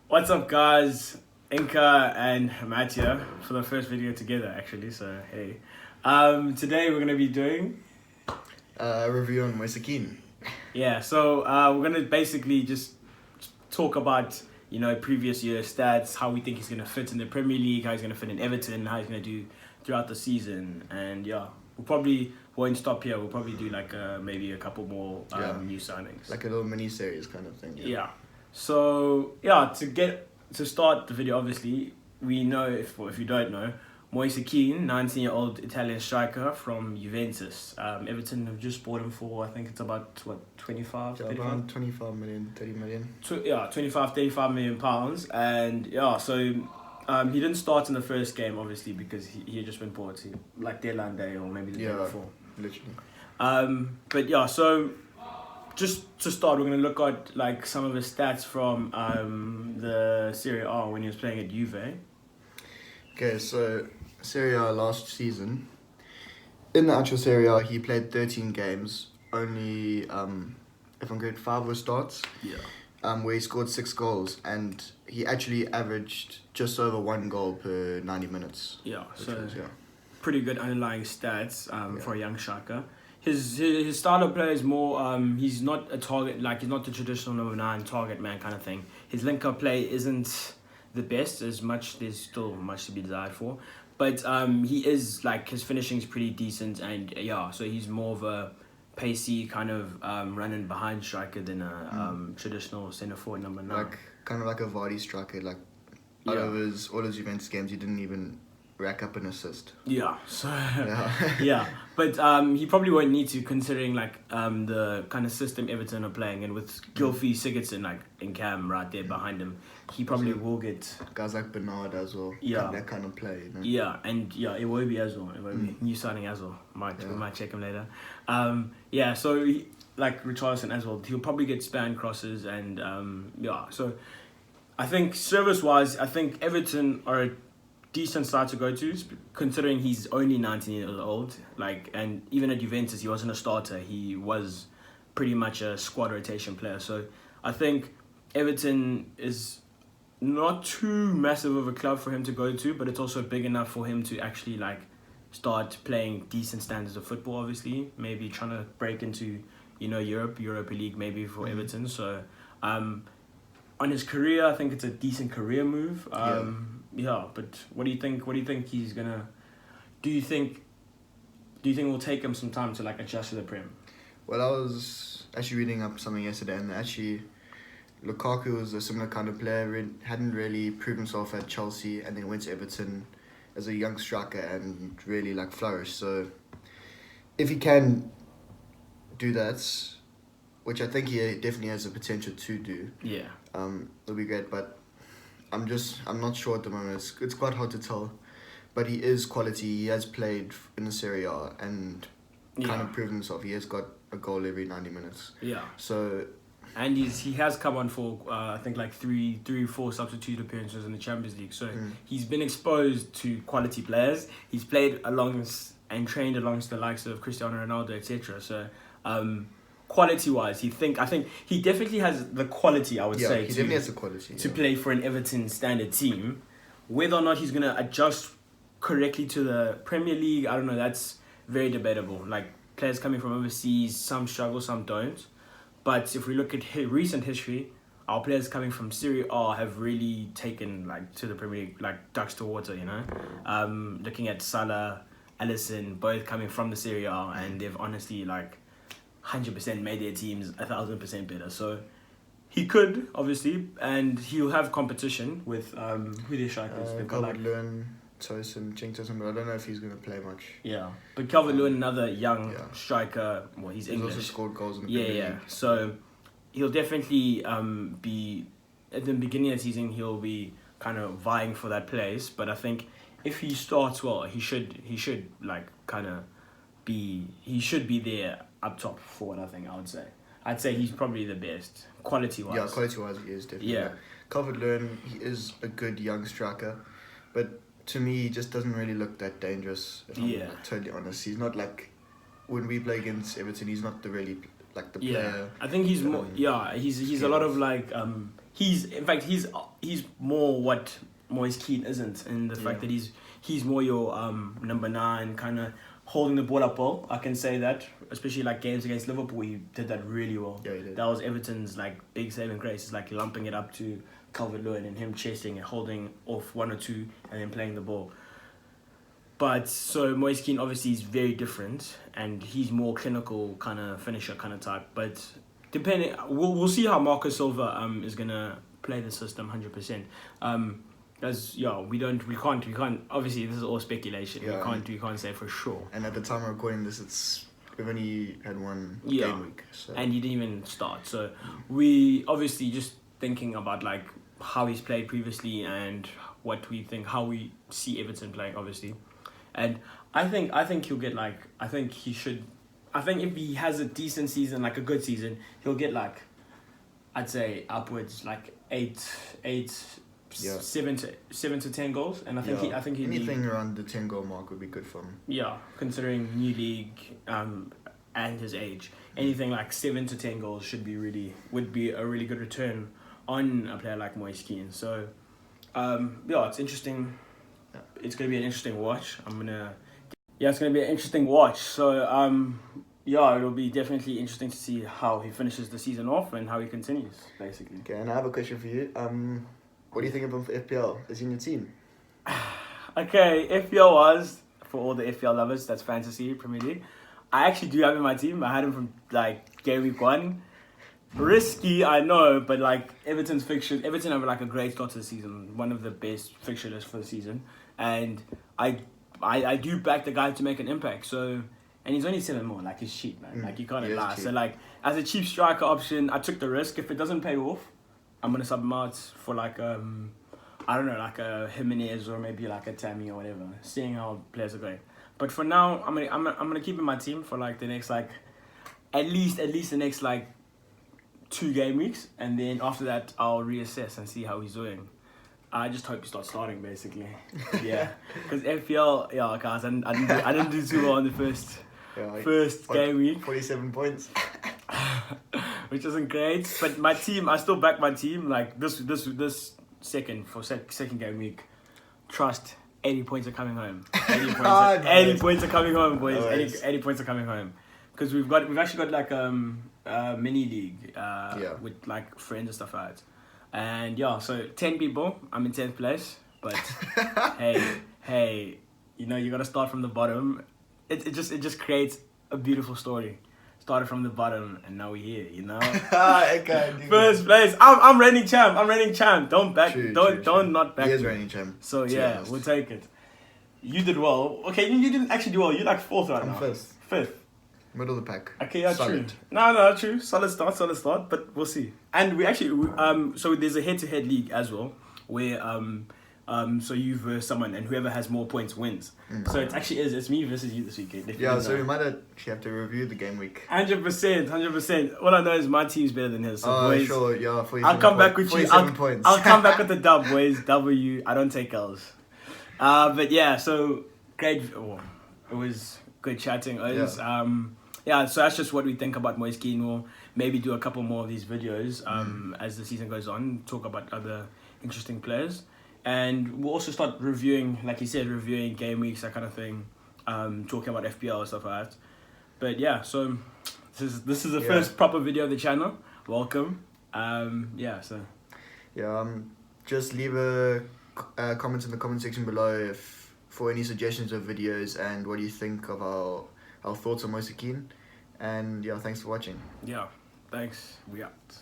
What's up, guys? Inka and Matt here for the first video together, actually. So hey, today we're gonna be doing A review on Moise Kean. we're gonna basically just talk about previous year stats, how we think he's gonna fit in the Premier League, how he's gonna fit in Everton, how he's gonna do throughout the season, and we probably won't stop here. We'll probably do maybe a couple more new signings, Like a little mini series kind of thing. Yeah. So to start the video, obviously we know if you don't know, Moise Kean, 19-year-old Italian striker from Juventus. Everton have just bought him for, I think it's about 25, Yeah, 35? around 25 million, 30 million. 35 million pounds, and so he didn't start in the first game obviously because he had just been bought like deadline day or maybe the day before. Literally. So just to start, we're going to look at like some of his stats from the Serie A when he was playing at Juve. Okay, so Serie A last season. In the actual Serie A, he played 13 games. Only, if I'm correct, 5 were starts. Yeah. Where he scored 6 goals, and he actually averaged just over 1 goal per 90 minutes. Yeah, so pretty good underlying stats for a young striker. His style of play is more, he's not a target, like he's not the traditional number 9 target man kind of thing. His link-up play isn't the best, there's still much to be desired for. But he is, like, his finishing is pretty decent, and so he's more of a pacey kind of running behind striker than a traditional centre-forward number 9. Like, kind of like a Vardy striker, like, out of all his Juventus games, he didn't even rack up an assist. Yeah, so Yeah. but he probably won't need to, considering like the kind of system Everton are playing, and with Gylfi Sigurdsson like in cam right there behind him, he probably will get guys like Bernard as well. Yeah, that kind of play. You know? Yeah, and it will be as well. It will be new signing as well. We might check him later. So like Richarlison as well, he'll probably get span crosses and So I think service-wise, I think Everton are a decent side to go to, considering he's only 19 years old. Like, and even at Juventus, he wasn't a starter. He was pretty much a squad rotation player. So I think Everton is not too massive of a club for him to go to, but it's also big enough for him to actually like start playing decent standards of football. Obviously, maybe trying to break into Europa League maybe for Everton. So on his career, I think it's a decent career move. But what do you think? What do you think he's gonna? Do you think it will take him some time to like adjust to the Prem? Well, I was actually reading up something yesterday, and actually, Lukaku was a similar kind of player. Hadn't really proved himself at Chelsea, and then went to Everton as a young striker and really like flourished. So, if he can do that, which I think he definitely has the potential to do, it'll be great. But I'm not sure at the moment. It's quite hard to tell, but he is quality. He has played in the Serie A and kind of proven himself. He has got a goal every 90 minutes. Yeah. So, and he has come on for I think like three or four substitute appearances in the Champions League. So he's been exposed to quality players. He's played along and trained alongside the likes of Cristiano Ronaldo, etc. So quality-wise, I think he definitely has the quality, I would say. He definitely has the quality. To play for an Everton standard team. Whether or not he's going to adjust correctly to the Premier League, I don't know, that's very debatable. Like, players coming from overseas, some struggle, some don't. But if we look at recent history, our players coming from Serie A have really taken like to the Premier League like ducks to water, Looking at Salah, Alisson, both coming from the Serie A, and they've honestly like 100% made their teams 1,000% better. So he could, obviously, and he'll have competition with who their strikers. Calvert-Lewin, Tosin, Tosin, but I don't know if he's going to play much. Yeah, but Calvert-Lewin, another young striker. Well, he's English. He's also scored goals in the Premier League. So he'll definitely be at the beginning of the season. He'll be kind of vying for that place. But I think if he starts well, he should like kind of be there up top forward. I'd say he's probably the best quality-wise. Yeah, quality-wise he is definitely. Yeah. Calvert-Lewin, he is a good young striker, but to me he just doesn't really look that dangerous, if I'm totally honest. He's not like, when we play against Everton, he's not the player. I think he's more, he's a lot of like, he's more what Moise Kean isn't, in the fact that he's more your number 9, kind of holding the ball up well. I can say that, especially like games against Liverpool, he did that really well. Yeah, he did. That was Everton's like big saving grace. It's like lumping it up to Calvert-Lewin and him chasing and holding off 1 or 2 and then playing the ball. But so Moise Kean obviously is very different, and he's more clinical kind of finisher kind of type. But depending, we'll see how Marco Silva is gonna play the system 100%. As we can't. Obviously, this is all speculation. Yeah, we can't say for sure. And at the time of recording this, we've only had one Yeah. game week. So. And he didn't even start. So we obviously just thinking about like how he's played previously and what we think, how we see Everton playing, obviously. And I think he'll get like, I think if he has a decent season, like a good season, he'll get like, I'd say upwards like 7 to 10 goals. And I think he anything around the 10 goal mark would be good for him. Yeah, considering new league and his age, anything like 7 to 10 goals would be a really good return on a player like Moise Kean. So it's interesting. It's going to be an interesting watch. It's going to be an interesting watch. So, it'll be definitely interesting to see how he finishes the season off and how he continues, basically. Okay, and I have a question for you. What do you think of him for FPL? Is he in your team? Okay, FPL was, for all the FPL lovers, that's Fantasy Premier League. I actually do have him in my team. I had him from, like, game week 1. Risky, I know, but like Everton have like a great start to the season, one of the best fixture lists for the season, and I do back the guy to make an impact. So, and he's only 7 more, like he's cheap, man. Like you can't lie. So like as a cheap striker option, I took the risk. If it doesn't pay off, I'm gonna sub him out for like I don't know, like a Jimenez or maybe like a Tammy or whatever. Seeing how players are going, but for now, I'm gonna keep in my team for like the next like at least the next like 2 game weeks, and then after that I'll reassess and see how he's doing. I just hope he starts starting, basically. Yeah, because FPL, guys, I didn't do too well in the first game week. 47 points, which isn't great. But my team, I still back my team. Like this second game week, trust 80 points are coming home. 80 points. 80 points are coming home, boys. 80 points are coming home. Because we've actually got like a mini league with like friends and stuff like that. And so 10 people, I'm in 10th place. But hey, you gotta start from the bottom. It just creates a beautiful story. Started from the bottom and now we're here, First place. I'm reigning champ. Don't back. Don't not back. He is reigning champ. So yeah, we'll take it. You did well. Okay, you didn't actually do well. You're like 4th right now. I'm 5th. Middle of the pack. Okay, yeah, solid. True. No, true. Solid start, but we'll see. And we actually, so there's a head-to-head league as well, where, so you versus someone, and whoever has more points wins. So it's me versus you this weekend. Yeah, so we might actually have to review the game week. 100%. All I know is my team's better than his. So boys, sure, yeah. I'll come back with you. Points. I'll come back with the dub, boys. W. I don't take L's. But yeah, so great. It was good chatting. So that's just what we think about Moise Kean. We'll maybe do a couple more of these videos as the season goes on, talk about other interesting players. And we'll also start reviewing, like you said, game weeks, that kind of thing, talking about FPL and stuff like that. But yeah, so this is the first proper video of the channel. Welcome. Just leave a comment in the comment section below for any suggestions of videos and what you think of our thoughts on Moise Kean. And thanks for watching. Yeah, thanks. We out.